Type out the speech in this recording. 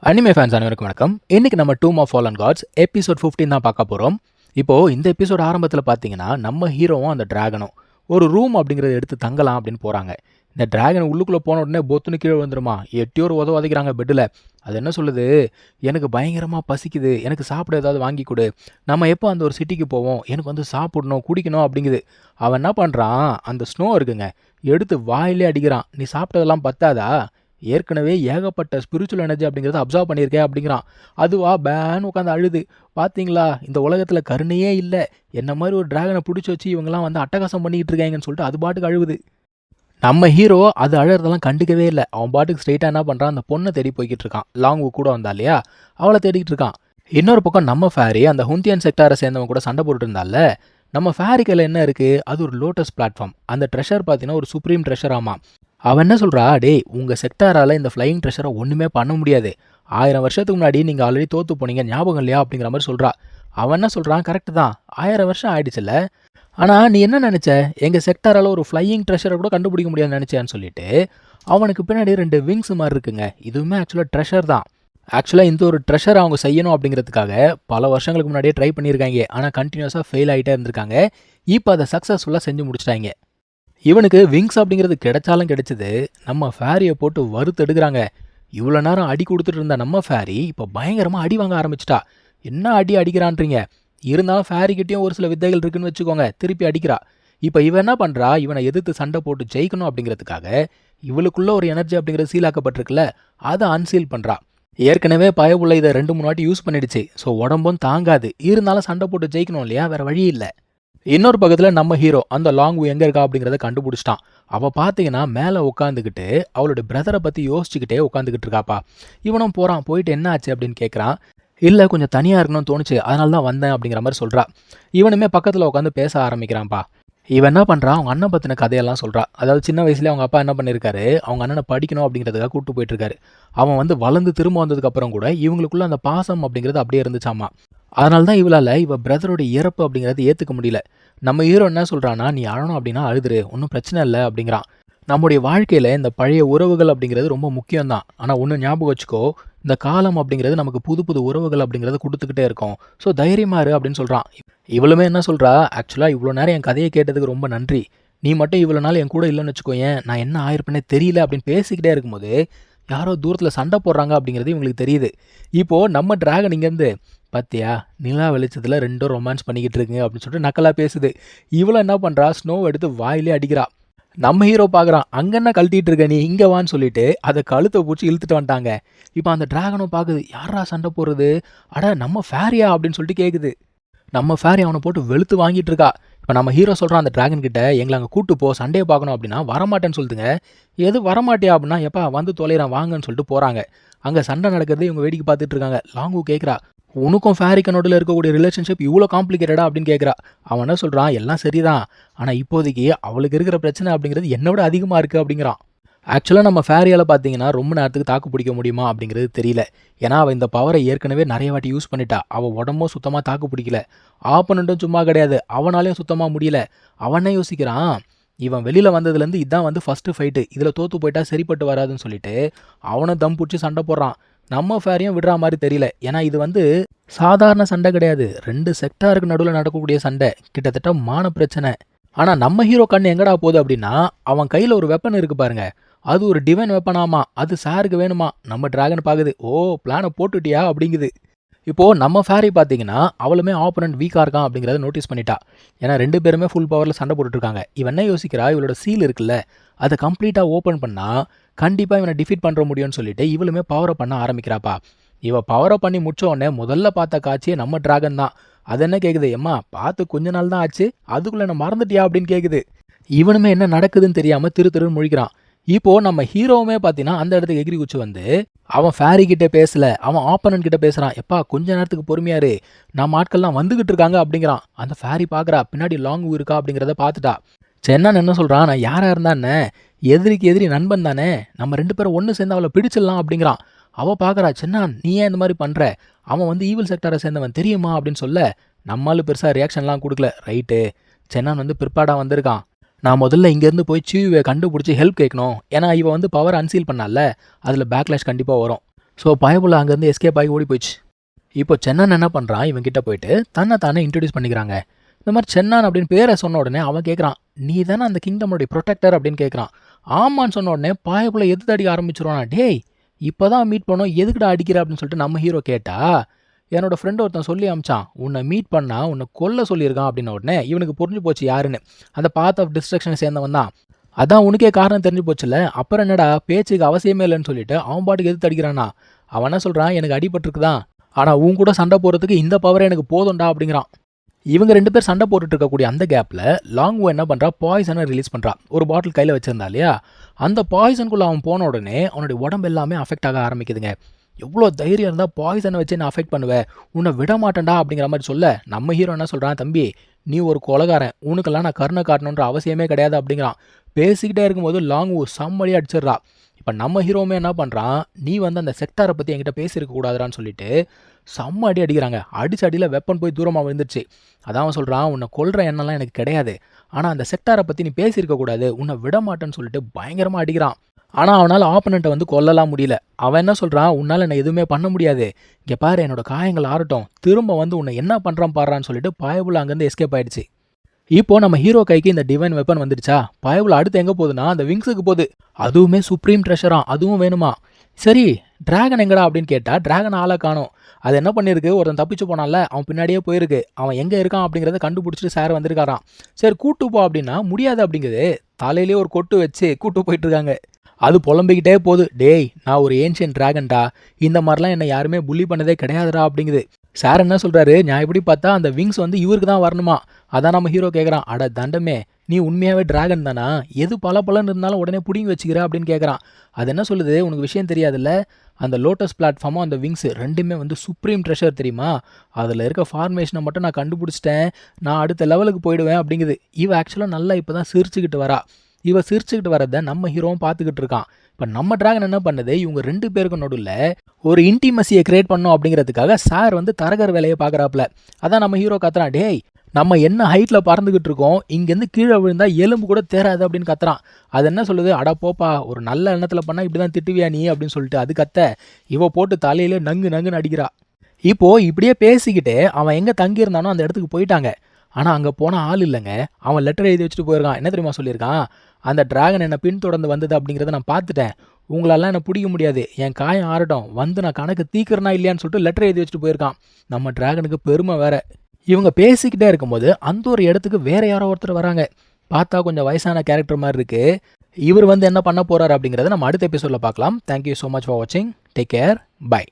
Anime fans அனைவருக்கும் வணக்கம். இன்னைக்கு நம்ம டூம் ஆஃப் ஃபாலன் காட்ஸ் எபிசோட் 15 தான் பார்க்க போகிறோம். இப்போது இந்த எபிசோட் ஆரம்பத்தில் பார்த்தீங்கன்னா நம்ம ஹீரோவும் அந்த டிராகனும் ஒரு ரூம் அப்படிங்கிறத எடுத்து தங்கலாம் அப்படின்னு போகிறாங்க. இந்த டிராகன் உள்ளுக்குள்ளே போன உடனே பொத்துன்னு கீழே வந்துருமா, எட்டியோர் உதவாதிக்கிறாங்க பெட்டில். அது என்ன சொல்லுது, எனக்கு பயங்கரமாக பசிக்குது, எனக்கு சாப்பிட ஏதாவது வாங்கி கொடு, நம்ம எப்போ அந்த ஒரு சிட்டிக்கு போவோம், எனக்கு வந்து சாப்பிடணும் குடிக்கணும் அப்படிங்குது. அவன் என்ன பண்ணுறான், அந்த ஸ்னோ இருக்குங்க எடுத்து வாயிலே அடிக்கிறான். நீ சாப்பிட்டதெல்லாம் பத்தாதா, ஏற்கனவே ஏகப்பட்ட ஸ்பிரிச்சுவல் எனர்ஜி அப்படிங்கிறத அப்சர்வ் பண்ணியிருக்கேன் அப்படிங்கிறான். அதுவா பேன்னு உட்காந்து அழுது. பார்த்தீங்களா, இந்த உலகத்தில் கருணையே இல்லை, என்ன மாதிரி ஒரு டிராகனை பிடிச்சி வச்சு இவங்கெல்லாம் வந்து அட்டகாசம் பண்ணிக்கிட்டு இருக்காங்கன்னு சொல்லிட்டு அது பாட்டுக்கு அழுவுது. நம்ம ஹீரோ அது அழறதெல்லாம் கண்டுக்கவே இல்லை. அவன் பாட்டுக்கு ஸ்ட்ரெயிட்டாக என்ன பண்ணுறான், அந்த பொண்ணை தேடி போய்கிட்டு இருக்கான். லாங்கு கூட வந்தா இல்லையா, அவளை தேடிக்கிட்டு இருக்கான். இன்னொரு பக்கம் நம்ம ஃபேரி அந்த ஹுந்தியன் செக்டாரை சேர்ந்தவங்க கூட சண்டை போட்டுட்டு இருந்தால. நம்ம ஃபேரி கையில் என்ன இருக்குது, அது ஒரு லோட்டஸ் பிளாட்ஃபார்ம். அந்த ட்ரெஷர் பார்த்தீங்கன்னா ஒரு சுப்ரீம் ட்ரெஷர். ஆமாம், அவன் என்ன சொல்கிறா, டேய் உங்கள் செக்டாரால் இந்த ஃப்ளையிங் ட்ரெஷரை ஒன்றுமே பண்ண முடியாது, 1000 வருஷத்துக்கு முன்னாடி நீங்கள் ஆல்ரெடி தோற்று போனீங்க, ஞாபகம் இல்லையா அப்படிங்கிற மாதிரி சொல்கிறா. அவன் என்ன சொல்கிறான், கரெக்டு தான், 1000 வருஷம் ஆயிடுச்சுல்ல, ஆனால் நீ என்ன நினச்ச, எங்கள் செக்டாரால் ஒரு ஃப்ளையிங் ட்ரெஷரை கூட கண்டுபிடிக்க முடியாதுன்னு நினச்சேன்னு சொல்லிட்டு அவனுக்கு பின்னாடி 2 விங்ஸ் மாதிரி இருக்குங்க. இதுவுமே ஆக்சுவலாக ட்ரெஷர் தான். ஆக்சுவலாக இந்த ஒரு ட்ரெஷர் அவங்க செய்யணும் அப்படிங்கிறதுக்காக பல வருஷங்களுக்கு முன்னாடியே ட்ரை பண்ணியிருக்காங்க. ஆனால் கண்டினியூஸாக ஃபெயில் ஆகிட்டே இருந்திருக்காங்க. இப்போ அதை சக்ஸஸ்ஃபுல்லாக செஞ்சு முடிச்சிட்டாங்க. இவனுக்கு விங்ஸ் அப்படிங்கிறது கிடைச்சாலும் கிடைச்சது, நம்ம ஃபேரியை போட்டு வறுத்தெடுக்கிறாங்க. இவ்வளோ நேரம் அடி கொடுத்துட்டு இருந்த நம்ம ஃபேரி இப்போ பயங்கரமாக அடி வாங்க ஆரம்பிச்சிட்டா. என்ன அடி அடிக்கிறான்றீங்க, இருந்தாலும் ஃபேரிக்கிட்டையும் ஒரு சில வித்தைகள் இருக்குன்னு வச்சுக்கோங்க, திருப்பி அடிக்கிறா. இப்போ இவன் என்ன பண்ணுறா, இவனை எதிர்த்து சண்டை போட்டு ஜெயிக்கணும் அப்படிங்கிறதுக்காக இவளுக்குள்ள ஒரு எனர்ஜி அப்படிங்கிறது சீலாக்கப்பட்டிருக்குல்ல, அதை அன்சீல் பண்ணுறா. ஏற்கனவே பயவுள்ள இதை 2-3 வாட்டி யூஸ் பண்ணிடுச்சு. ஸோ உடம்பும் தாங்காது, இருந்தாலும் சண்டை போட்டு ஜெயிக்கணும் இல்லையா, வேறு வழி இல்லை. இன்னொரு பக்கத்தில் நம்ம ஹீரோ அந்த லாங் எங்கே இருக்கா அப்படிங்கிறத கண்டுபிடிச்சிட்டான். அவள் பார்த்தீங்கன்னா மேலே உட்காந்துக்கிட்டு அவளுடைய பிரதரை பற்றி யோசிச்சுக்கிட்டே உட்காந்துக்கிட்டு இருக்காப்பா. இவனும் போகிறான், போயிட்டு என்ன ஆச்சு அப்படின்னு கேட்குறான். இல்லை கொஞ்சம் தனியாக இருக்கணும்னு தோணுச்சு, அதனால தான் வந்தேன் அப்படிங்கிற மாதிரி சொல்கிறா. இவனுமே பக்கத்தில் உட்காந்து பேச ஆரம்பிக்கிறான்ப்பா. இவன் என்ன பண்ணுறான், அவங்க அண்ணன் பற்றின கதையெல்லாம் சொல்கிறா. அதாவது சின்ன வயசுலேயே அவங்க அப்பா என்ன பண்ணியிருக்காரு, அவங்க அண்ணனை படிக்கணும் அப்படிங்கிறதுக்காக கூப்பிட்டு போயிட்டுருக்காரு. அவன் வந்து வளர்ந்து திரும்ப வந்ததுக்கப்புறம் கூட இவங்களுக்குள்ள அந்த பாசம் அப்படிங்கிறது அப்படியே இருந்துச்சாமா. அதனால தான் இவளால் இவள் பிரதரோட இறப்பு அப்படிங்கிறது ஏற்றுக்க முடியல. நம்ம ஹீரோ என்ன சொல்கிறான்னா, நீ அழணும் அப்படின்னா அழுதுரு, ஒன்றும் பிரச்சனை இல்லை அப்படிங்கிறான். நம்முடைய வாழ்க்கையில் இந்த பழைய உறவுகள் அப்படிங்கிறது ரொம்ப முக்கியம்தான். ஆனால் ஒன்று ஞாபகம் வச்சுக்கோ, இந்த காலம் அப்படிங்கிறது நமக்கு புது புது உறவுகள் அப்படிங்கிறத கொடுத்துக்கிட்டே இருக்கும். ஸோ தைரியமா இரு அப்படின்னு சொல்கிறான். இவளுமே என்ன சொல்கிறா, ஆக்சுவலாக இவ்வளோ நேரம் என் கதையை கேட்டதுக்கு ரொம்ப நன்றி, நீ மட்டும் இவ்வளோ நாள் என் கூட இல்லைன்னு வச்சுக்கோயேன், நான் என்ன ஆயிருப்பேனே தெரியல அப்படின்னு பேசிக்கிட்டே இருக்கும்போது யாரோ தூரத்தில் சண்டை போடுறாங்க அப்படிங்கிறது இவங்களுக்கு தெரியுது. இப்போது நம்ம டிராகன் இங்கேருந்து, பார்த்தியா நிலா வெளிச்சத்தில் 2 ரொமான்ஸ் பண்ணிக்கிட்டு இருக்குங்க அப்படின்னு சொல்லிட்டு நக்கலாக பேசுது. இவ்வளோ என்ன பண்ணுறா, ஸ்னோ எடுத்து வாயிலே அடிக்கிறா. நம்ம ஹீரோ பார்க்குறான், அங்கே என்ன கழட்டிகிட்டு இருக்க நீ, இங்கே வான்னு சொல்லிட்டு அதை கழுத்தை பூச்சி இழுத்துட்டு வந்துட்டாங்க. இப்போ அந்த டிராகனும் பார்க்குது, யாரா சண்டை போடுறது, அட நம்ம ஃபேரியா அப்படின்னு சொல்லிட்டு கேட்குது. நம்ம ஃபேரி அவனை போட்டு வெளுத்து வாங்கிட்டு இருக்கா. இப்போ நம்ம ஹீரோ சொல்கிறான் அந்த டிராகன் கிட்ட, எங்களை அங்கே கூட்டு போ, சண்டையை பார்க்கணும் அப்படின்னா. வரமாட்டேன்னு சொல்லுதுங்க. எது வரமாட்டியா அப்படின்னா, எப்பா வந்து தொலைறான் வாங்கன்னு சொல்லிட்டு போகிறாங்க. அங்கே சண்டை நடக்கிறது இவங்க வேடிக்கை பார்த்துட்டு இருக்காங்க. லாங்கு கேட்குறா, உனக்கும் ஃபேரிக்கனோட இருக்கக்கூடிய ரிலேஷன்ஷிப் இவ்வளோ காம்ப்ளிகேட்டடா அப்படின்னு கேட்குறா. அவன் என்ன சொல்கிறான், எல்லாம் சரிதான், ஆனால் இப்போதைக்கு அவளுக்கு இருக்கிற பிரச்சனை அப்படிங்கிறது என்னை விட அதிகமாக இருக்குது அப்படிங்கிறான். ஆக்சுவலாக நம்ம ஃபேரியால் பார்த்தீங்கன்னா ரொம்ப நேரத்துக்கு தாக்கு பிடிக்க முடியுமா அப்படிங்கிறது தெரியல. ஏன்னா அவள் இந்த பவரை ஏற்கனவே நிறைய வாட்டி யூஸ் பண்ணிட்டா. அவள் உடம்பும் சுத்தமாக தாக்கு பிடிக்கல, ஆப்பனண்ட்டும் சும்மா கிடையாது, அவனாலையும் சுத்தமாக முடியல. அவனே யோசிக்கிறான், இவன் வெளியில் வந்ததுலேருந்து இதான் வந்து ஃபஸ்ட்டு ஃபைட்டு, இதில் தோற்று போயிட்டா சரிப்பட்டு வராதுன்னு சொல்லிட்டு அவனை தம் பிடிச்சி சண்டை போடுறான். நம்ம ஃபேரியும் விடுற மாதிரி தெரியல. ஏன்னா இது வந்து சாதாரண சண்டை கிடையாது, 2 செக்டாருக்கு நடுவில் நடக்கக்கூடிய சண்டை, கிட்டத்தட்ட மான பிரச்சனை. ஆனால் நம்ம ஹீரோ கண்ணு எங்கடா போகுது அப்படின்னா, அவன் கையில் ஒரு வெப்பன் இருக்குது பாருங்க, அது ஒரு டிவைன் வெப்பனாமா, அது சாருக்கு வேணுமா. நம்ம டிராகன் பார்க்குது, ஓ பிளானை போட்டுட்டியா அப்படிங்குது. இப்போது நம்ம ஃபேரி பார்த்தீங்கன்னா அவளுமே ஆப்போனன்ட் வீக்காக இருக்கான் அப்படிங்கிறத நோட்டீஸ் பண்ணிட்டா. ஏன்னா 2 பேருமே ஃபுல் பவரில் சண்டை போட்டுட்ருக்காங்க. இவன் என்ன யோசிக்கிறா, இவளோட சீல் இருக்குல்ல, அதை கம்ப்ளீட்டாக ஓப்பன் பண்ணால் கண்டிப்பாக இவனை டிஃபீட் பண்ணுற முடியும்னு சொல்லிட்டு இவளுமே பவரை பண்ண ஆரம்பிக்கிறாப்பா. இவள் பவரை பண்ணி முடிச்ச உடனே முதல்ல பார்த்த காட்சியே நம்ம டிராகன் தான். அது என்ன கேட்குது, எம்மா பார்த்து கொஞ்ச நாள் தான் ஆச்சு, அதுக்குள்ளே என்ன மறந்துட்டியா அப்படின்னு கேட்குது. இவனுமே என்ன நடக்குதுன்னு தெரியாமல் திருன்னு முழிக்கிறான். இப்போது நம்ம ஹீரோவுமே பார்த்தீங்கன்னா அந்த இடத்துக்கு எகிரி குச்சி வந்து அவன் ஃபேரி கிட்டே பேசலை, அவன் ஆப்பனன்ட் கிட்ட பேசுகிறான். எப்பா கொஞ்ச நேரத்துக்கு பொறுமையாரு, நம்ம ஆட்கள்லாம் வந்துக்கிட்டு இருக்காங்க அப்படிங்கிறான். அந்த ஃபேரி பார்க்குறா, பின்னாடி லாங் இருக்கா அப்படிங்கிறத பார்த்துட்டா. சென்னான் என்ன சொல்கிறான், நான் யாராக இருந்தானே எதிரிக்கு எதிரி நண்பன் தானே, நம்ம 2 பேரும் ஒன்று சேர்ந்து அவளை பிடிச்சிடலாம் அப்படிங்கிறான். அவள் பார்க்குறா, சென்னான் நீ ஏன் இந்த மாதிரி பண்ணுற, அவன் வந்து ஈவில் செக்டாரை சேர்ந்தவன் தெரியுமா அப்படின்னு சொல்ல. நம்மளால பெருசாக ரியாக்ஷன்லாம் கொடுக்கல. ரைட்டு, சென்னான் வந்து பிற்பாடாக வந்திருக்கான், நான் முதல்ல இங்கேருந்து போய் சியூவை கண்டுபிடிச்சி ஹெல்ப் கேட்கணும். ஏன்னா இவன் வந்து பவர் அன்சீல் பண்ணால, அதில் பேக்லாஷ் கண்டிப்பாக வரும். ஸோ பயபுள்ள அங்கேருந்து எஸ்கேப் ஆகி ஓடி போயிடுச்சு. இப்போ சென்னான் என்ன பண்ணுறான், இவன் கிட்ட போயிட்டு தன்னை தானே இன்ட்ரடியூஸ் பண்ணிக்கிறாங்க. இந்த மாதிரி சென்னான் அப்படின்னு பேரை சொன்ன உடனே அவன் கேட்குறான், நீ தானே அந்த கிங்டமோடைய ப்ரொடெக்டர் அப்படின்னு கேட்குறான். ஆமான்னு சொன்ன உடனே பாயப்புள்ள எதிர்த்து அடிக்க ஆரம்பிச்சிருவானா. டேய் இப்போ தான் மீட் பண்ணோம், எதுக்குடா அடிக்கிற அப்படின்னு சொல்லிட்டு நம்ம ஹீரோ கேட்டா, என்னோட ஃப்ரெண்டு ஒருத்தன் சொல்லி அமிச்சான், உன்னை மீட் பண்ணா உன்னை கொல்ல சொல்லியிருக்கான் அப்படின்ன உடனே இவனுக்கு புரிஞ்சு போச்சு யாருன்னு. அந்த பாத் ஆஃப் டிஸ்ட்ரக்ஷனை சேர்ந்தவன் தான். அதான் உனக்கே காரணம் தெரிஞ்சு போச்சுல, அப்புறம் என்னடா பேச்சுக்கு அவசியமே இல்லைன்னு சொல்லிட்டு அவன் பாட்டுக்கு எதிர்த்து அடிக்கிறானா. அவன் என்ன சொல்கிறான், எனக்கு அடிபட்டிருக்குதான், ஆனால் உன் கூட சண்டை போடுறதுக்கு இந்த பவரே எனக்கு போதும்டா அப்படிங்கிறான். இவங்க 2 பேர் சண்டை போட்டுட்டு இருக்கக்கூடிய அந்த கேப்பில் லாங்வோ என்ன பண்ணுறா, பாய்சனை ரிலீஸ் பண்ணுறா. ஒரு பாட்டில் கையில் வச்சிருந்தா இல்லையா, அந்த பாய்சனுக்குள்ளே அவன் போன உடனே அவனுடைய உடம்பு எல்லாமே அஃபெக்ட் ஆக ஆரம்பிக்குதுங்க. எவ்வளோ தைரியம் இருந்தால் பாய்சனை வச்சு நான் அஃபெக்ட் பண்ணுவேன், உன்னை விட மாட்டேன்டா அப்படிங்கிற மாதிரி சொல்ல, நம்ம ஹீரோ என்ன சொல்கிறான், தம்பி நீ ஒரு கொலகாரன், உனக்கெல்லாம் நான் கருணை காட்டணுன்ற அவசியமே கிடையாது அப்படிங்கிறான். பேசிக்கிட்டே இருக்கும்போது லாங்வோ செம்மடியாக அடிச்சிடுறா. இப்போ நம்ம ஹீரோவுமே என்ன பண்ணுறான், நீ வந்து அந்த செக்டாரை பற்றி என்கிட்ட பேசியிருக்க கூடாதுறான்னு சொல்லிட்டு செம்ம அடி அடிக்கிறாங்க. அடிச்சு அடியில் வெப்பன் போய் தூரமாக விழுந்துருச்சு. அதான் அவன் சொல்கிறான், உன்னை கொல்ற எண்ணெல்லாம் எனக்கு கிடையாது, ஆனால் அந்த செக்டாரை பற்றி நீ பேசியிருக்க கூடாது, உன்னை விட மாட்டேன்னு சொல்லிட்டு பயங்கரமாக அடிக்கிறான். ஆனால் அவனால் ஆப்பனண்ட்டை வந்து கொல்லலாம் முடியல. அவன் என்ன சொல்கிறான், உன்னால் என்ன எதுவுமே பண்ண முடியாது, இங்கே பாரு என்னோட காயங்கள் ஆறட்டும், திரும்ப வந்து உன்னை என்ன பண்ணுறான் பாடுறான்னு சொல்லிட்டு பயபுள்ள அங்கேருந்து எஸ்கேப் ஆயிடுச்சு. இப்போ நம்ம ஹீரோ கைக்கு இந்த டிவைன் வெப்பன் வந்துடுச்சா, பயபுள்ள அடுத்து எங்கே போகுதுன்னா அந்த விங்ஸுக்கு போகுது. அதுவுமே சுப்ரீம் ட்ரெஷரா, அதுவும் வேணுமா. சரி டிராகன் எங்கடா அப்படின்னு கேட்டால் டிராகன் ஆளை காணோம். அது என்ன பண்ணியிருக்கு, ஒருத்தன் தப்பிச்சு போனால அவன் பின்னாடியே போயிருக்கு. அவன் எங்கே இருக்கான் அப்படிங்கிறத கண்டுபிடிச்சிட்டு சார் வந்திருக்காராம். சரி கூட்டு போ அப்படின்னா முடியாது அப்படிங்குது. தலையிலே ஒரு கொட்டு வச்சு கூட்டு போயிட்டு இருக்காங்க. அது புலம்பிக்கிட்டே போகுது, டேய் நான் ஒரு ஏன்ஷியன் டிராகன்டா, இந்த மாதிரிலாம் என்னை யாருமே புள்ளி பண்ணதே கிடையாதுடா அப்படிங்குது. சார் என்ன சொல்கிறாரு, நான் எப்படி பார்த்தா அந்த விங்ஸ் வந்து இவருக்கு தான் வரணுமா. அதான் நம்ம ஹீரோ கேட்குறான், அட தண்டமே நீ உண்மையாகவே டிராகன் தானா, எது பல பலன்னு இருந்தாலும் உடனே பிடிங்கி வச்சுக்கிற அப்படின்னு கேட்குறான். அது என்ன சொல்லுது, உனக்கு விஷயம் தெரியாதுல்ல, அந்த லோட்டஸ் பிளாட்ஃபார்மும் அந்த விங்ஸ் ரெண்டுமே வந்து சுப்ரீம் ட்ரெஷர் தெரியுமா, அதில் இருக்க ஃபார்மேஷனை மட்டும் நான் கண்டுபிடிச்சிட்டேன், நான் அடுத்த லெவலுக்கு போயிடுவேன் அப்படிங்குது. இவ ஆக்சுவலாக நல்லா இப்போ தான் சிரிச்சுக்கிட்டு வரா. இவ சிரிச்சுக்கிட்டு வரதை நம்ம ஹீரோவும் பார்த்துக்கிட்டு இருக்கான். இப்போ நம்ம டிராகன் என்ன பண்ணுது, இவங்க 2 பேருக்கு நடுவில் ஒரு இன்டிமசியை கிரியேட் பண்ணோம் அப்படிங்கிறதுக்காக சார் வந்து தரகர் வேலையை பார்க்குறாப்புல. அதான் நம்ம ஹீரோ கத்துறான், டேய் நம்ம என்ன ஹைட்டில் பறந்துக்கிட்டு இருக்கோம், இங்கேருந்து கீழே விழுந்தா எலும்பு கூட தேராது அப்படின்னு கத்துறான். அது என்ன சொல்லுது, அடா போப்பா ஒரு நல்ல எண்ணத்தில் பண்ணால் இப்படி தான் திட்டுவியா நீ அப்படின்னு சொல்லிட்டு அது கத்த, இவ போட்டு தலையிலே நங்குன்னு அடிக்கிறா. இப்போது இப்படியே பேசிக்கிட்டே அவன் எங்கே தங்கியிருந்தானோ அந்த இடத்துக்கு போயிட்டாங்க. ஆனால் அங்கே போனால் ஆள் இல்லைங்க. அவன் லெட்டர் எழுதி வச்சுட்டு போயிருக்கான். என்ன தெரியுமா சொல்லியிருக்கான், அந்த டிராகன் என்னை பின்தொடர்ந்து வந்தது அப்படிங்கிறத நான் பார்த்துட்டேன், உங்களெல்லாம் என்னை பிடிக்க முடியாது, என் காயம் ஆறட்டும், வந்து நான் கணக்கு தீக்கிறனா இல்லையான்னு சொல்லிட்டு லெட்டர் எழுதி வச்சுட்டு போயிருக்கான். நம்ம டிராகனுக்கு பெருமை வேற. இவங்க பேசிக்கிட்டே இருக்கும்போது அந்த ஒரு இடத்துக்கு வேற யாரோ ஒருத்தர் வராங்க. பார்த்தா கொஞ்சம் வயசான கேரக்டர் மாதிரி இருக்கு. இவர் வந்து என்ன பண்ண போறாரு அப்படிங்கிறத நம்ம அடுத்த எபிசோடில் பார்க்கலாம். தேங்க்யூ ஸோ மச் ஃபார் வாட்சிங். Take care. பை.